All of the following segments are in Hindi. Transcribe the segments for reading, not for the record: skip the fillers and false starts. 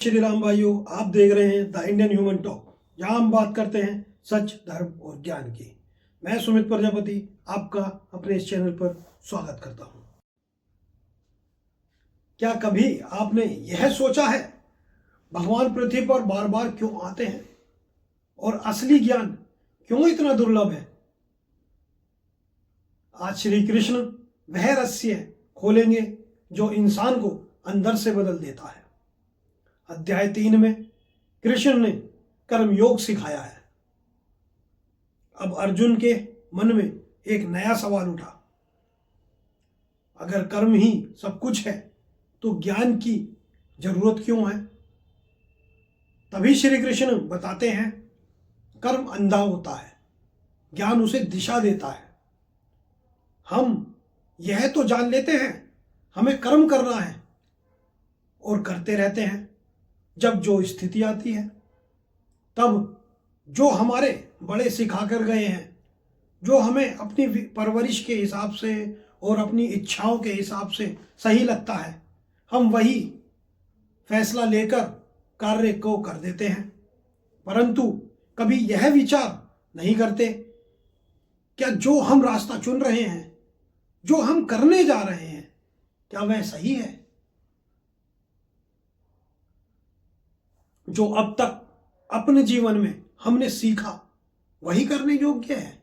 श्री राम भाइयों, आप देख रहे हैं द इंडियन ह्यूमन टॉक, जहां हम बात करते हैं सच, धर्म और ज्ञान की। मैं सुमित प्रजापति आपका अपने इस चैनल पर स्वागत करता हूं। क्या कभी आपने यह सोचा है भगवान पृथ्वी पर बार बार क्यों आते हैं और असली ज्ञान क्यों इतना दुर्लभ है? आज श्री कृष्ण वह रहस्य खोलेंगे जो इंसान को अंदर से बदल देता है। अध्याय 3 में कृष्ण ने कर्म योग सिखाया है। अब अर्जुन के मन में एक नया सवाल उठा, अगर कर्म ही सब कुछ है तो ज्ञान की जरूरत क्यों है? तभी श्री कृष्ण बताते हैं, कर्म अंधा होता है, ज्ञान उसे दिशा देता है। हम यह तो जान लेते हैं हमें कर्म करना है और करते रहते हैं। जब जो स्थिति आती है, तब जो हमारे बड़े सिखा कर गए हैं, जो हमें अपनी परवरिश के हिसाब से और अपनी इच्छाओं के हिसाब से सही लगता है, हम वही फैसला लेकर कार्य को कर देते हैं। परंतु कभी यह विचार नहीं करते, क्या जो हम रास्ता चुन रहे हैं, जो हम करने जा रहे हैं, क्या वह सही है? जो अब तक अपने जीवन में हमने सीखा वही करने योग्य है?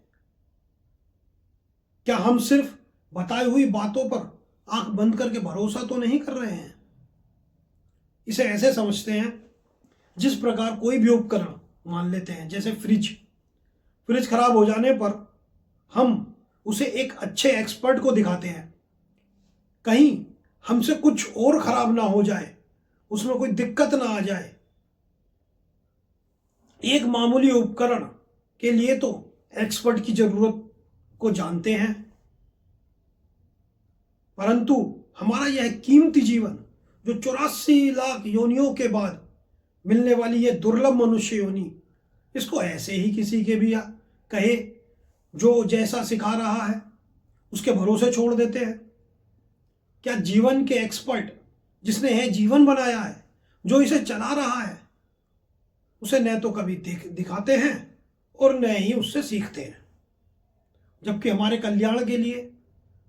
क्या हम सिर्फ बताई हुई बातों पर आंख बंद करके भरोसा तो नहीं कर रहे हैं? इसे ऐसे समझते हैं जिस प्रकार कोई भी उपकरण मान लेते हैं, जैसे फ्रिज खराब हो जाने पर हम उसे एक अच्छे एक्सपर्ट को दिखाते हैं, कहीं हमसे कुछ और खराब ना हो जाए, उसमें कोई दिक्कत ना आ जाए। एक मामूली उपकरण के लिए तो एक्सपर्ट की जरूरत को जानते हैं, परंतु हमारा यह कीमती जीवन, जो 84 लाख योनियों के बाद मिलने वाली यह दुर्लभ मनुष्य योनि, इसको ऐसे ही किसी के भी कहे जो जैसा सिखा रहा है उसके भरोसे छोड़ देते हैं? क्या जीवन के एक्सपर्ट, जिसने यह जीवन बनाया है, जो इसे चला रहा है, उसे न तो कभी दिखाते हैं और न ही उससे सीखते हैं? जबकि हमारे कल्याण के लिए,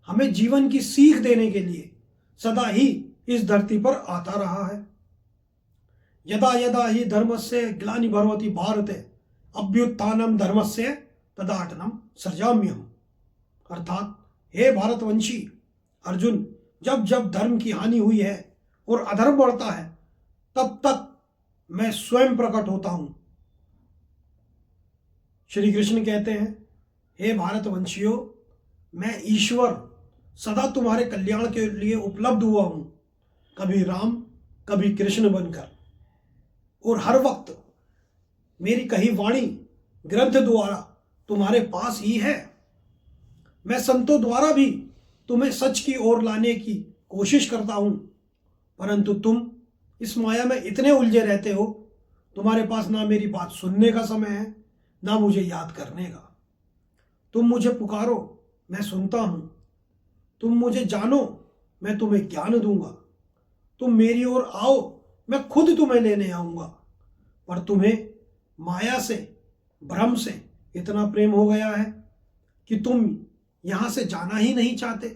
हमें जीवन की सीख देने के लिए सदा ही इस धरती पर आता रहा है। यदा यदा ही धर्मस्य ग्लानिर्भवति भारत अभ्युत्थानम धर्मस्य तदात्मनं सृजाम्यहम्। अर्थात, हे भारतवंशी अर्जुन, जब जब धर्म की हानि हुई है और अधर्म बढ़ता है, तब तक मैं स्वयं प्रकट होता हूं। श्री कृष्ण कहते हैं, हे भारतवंशियों, मैं ईश्वर सदा तुम्हारे कल्याण के लिए उपलब्ध हुआ हूं, कभी राम कभी कृष्ण बनकर, और हर वक्त मेरी कही वाणी ग्रंथ द्वारा तुम्हारे पास ही है। मैं संतों द्वारा भी तुम्हें सच की ओर लाने की कोशिश करता हूं, परंतु तुम इस माया में इतने उलझे रहते हो, तुम्हारे पास ना मेरी बात सुनने का समय है, ना मुझे याद करने का। तुम मुझे पुकारो, मैं सुनता हूं। तुम मुझे जानो, मैं तुम्हें ज्ञान दूंगा। तुम मेरी ओर आओ, मैं खुद तुम्हें लेने आऊंगा। पर तुम्हें माया से, भ्रम से इतना प्रेम हो गया है कि तुम यहां से जाना ही नहीं चाहते।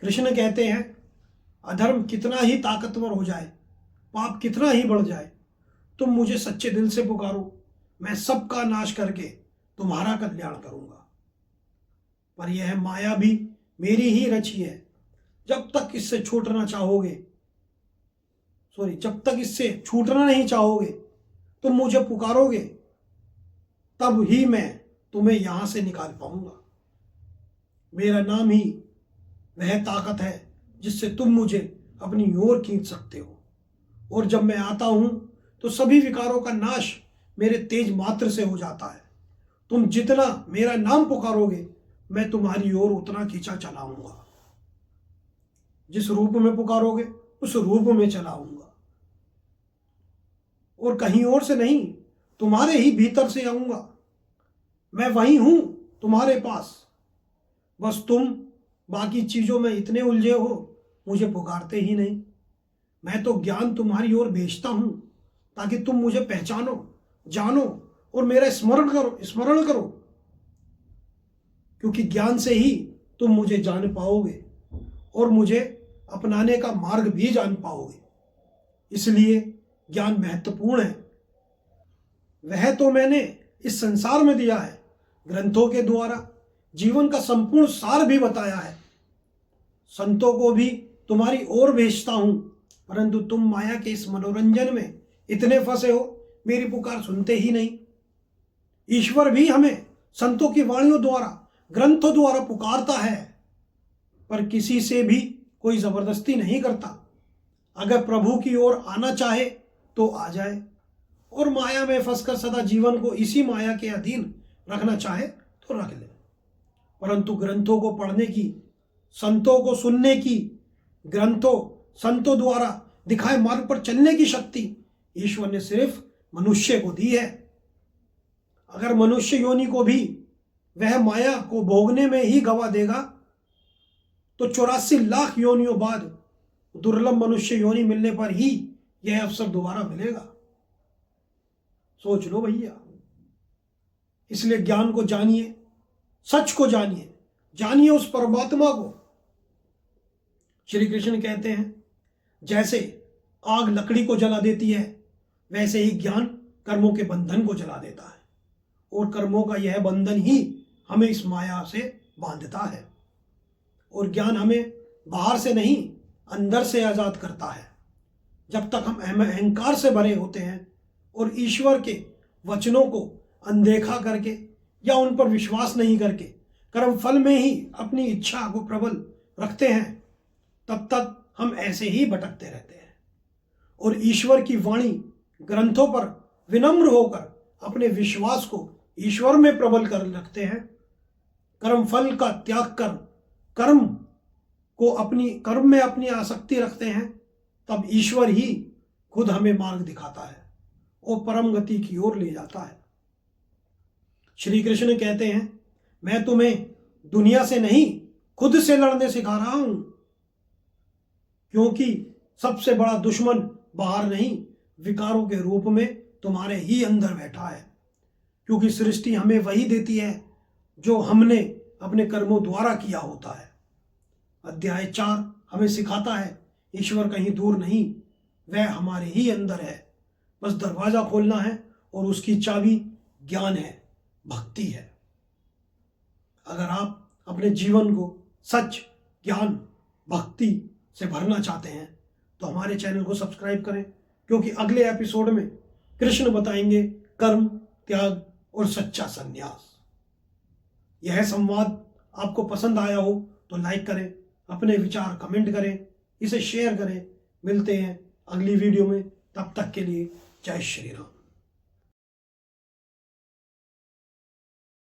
कृष्ण कहते हैं, अधर्म कितना ही ताकतवर हो जाए, पाप कितना ही बढ़ जाए, तुम मुझे सच्चे दिल से पुकारो, मैं सबका नाश करके तुम्हारा कल्याण करूंगा। पर यह माया भी मेरी ही रची है। जब तक इससे छूटना नहीं चाहोगे, तुम मुझे पुकारोगे, तब ही मैं तुम्हें यहां से निकाल पाऊंगा। मेरा नाम ही वह ताकत है जिससे तुम मुझे अपनी ओर खींच सकते हो, और जब मैं आता हूं तो सभी विकारों का नाश मेरे तेज मात्र से हो जाता है। तुम जितना मेरा नाम पुकारोगे, मैं तुम्हारी ओर उतना खींचा चलाऊंगा। जिस रूप में पुकारोगे उस रूप में चलाऊंगा, और कहीं और से नहीं, तुम्हारे ही भीतर से आऊंगा। मैं वही हूं तुम्हारे पास, बस तुम बाकी चीजों में इतने उलझे हो, मुझे पुकारते ही नहीं। मैं तो ज्ञान तुम्हारी ओर भेजता हूं, ताकि तुम मुझे पहचानो, जानो और मेरा स्मरण करो, क्योंकि ज्ञान से ही तुम मुझे जान पाओगे और मुझे अपनाने का मार्ग भी जान पाओगे। इसलिए ज्ञान महत्वपूर्ण है। वह तो मैंने इस संसार में दिया है, ग्रंथों के द्वारा जीवन का संपूर्ण सार भी बताया है। संतों को भी तुम्हारी ओर भेजता हूं, परंतु तुम माया के इस मनोरंजन में इतने फंसे हो, मेरी पुकार सुनते ही नहीं। ईश्वर भी हमें संतों की वाणियों द्वारा, ग्रंथों द्वारा पुकारता है, पर किसी से भी कोई जबरदस्ती नहीं करता। अगर प्रभु की ओर आना चाहे तो आ जाए, और माया में फंसकर सदा जीवन को इसी माया के अधीन रखना चाहे तो रख ले। परंतु ग्रंथों को पढ़ने की, संतों को सुनने की, संतों द्वारा दिखाए मार्ग पर चलने की शक्ति ईश्वर ने सिर्फ मनुष्य को दी है। अगर मनुष्य योनि को भी वह माया को भोगने में ही गवा देगा तो 84 लाख योनियों बाद दुर्लभ मनुष्य योनि मिलने पर ही यह अवसर दोबारा मिलेगा। सोच लो भैया। इसलिए ज्ञान को जानिए, सच को जानिए उस परमात्मा को। श्री कृष्ण कहते हैं, जैसे आग लकड़ी को जला देती है, वैसे ही ज्ञान कर्मों के बंधन को जला देता है, और कर्मों का यह बंधन ही हमें इस माया से बांधता है। और ज्ञान हमें बाहर से नहीं, अंदर से आजाद करता है। जब तक हम अहंकार से भरे होते हैं और ईश्वर के वचनों को अनदेखा करके या उन पर विश्वास नहीं करके कर्म फल में ही अपनी इच्छा को प्रबल रखते हैं, तब तक हम ऐसे ही भटकते रहते हैं। और ईश्वर की वाणी, ग्रंथों पर विनम्र होकर अपने विश्वास को ईश्वर में प्रबल कर रखते हैं, कर्म फल का त्याग कर कर्म में अपनी आसक्ति रखते हैं, तब ईश्वर ही खुद हमें मार्ग दिखाता है और परम गति की ओर ले जाता है। श्री कृष्ण कहते हैं, मैं तुम्हें दुनिया से नहीं, खुद से लड़ने सिखा रहा हूं, क्योंकि सबसे बड़ा दुश्मन बाहर नहीं, विकारों के रूप में तुम्हारे ही अंदर बैठा है। क्योंकि सृष्टि हमें वही देती है जो हमने अपने कर्मों द्वारा किया होता है। अध्याय 4 हमें सिखाता है, ईश्वर कहीं दूर नहीं, वह हमारे ही अंदर है। बस दरवाजा खोलना है और उसकी चाबी ज्ञान है, भक्ति है। अगर आप अपने जीवन को सच, ज्ञान, भक्ति से भरना चाहते हैं तो हमारे चैनल को सब्सक्राइब करें, क्योंकि अगले एपिसोड में कृष्ण बताएंगे कर्म, त्याग और सच्चा संन्यास। यह संवाद आपको पसंद आया हो तो लाइक करें, अपने विचार कमेंट करें, इसे शेयर करें। मिलते हैं अगली वीडियो में, तब तक के लिए जय श्री राम।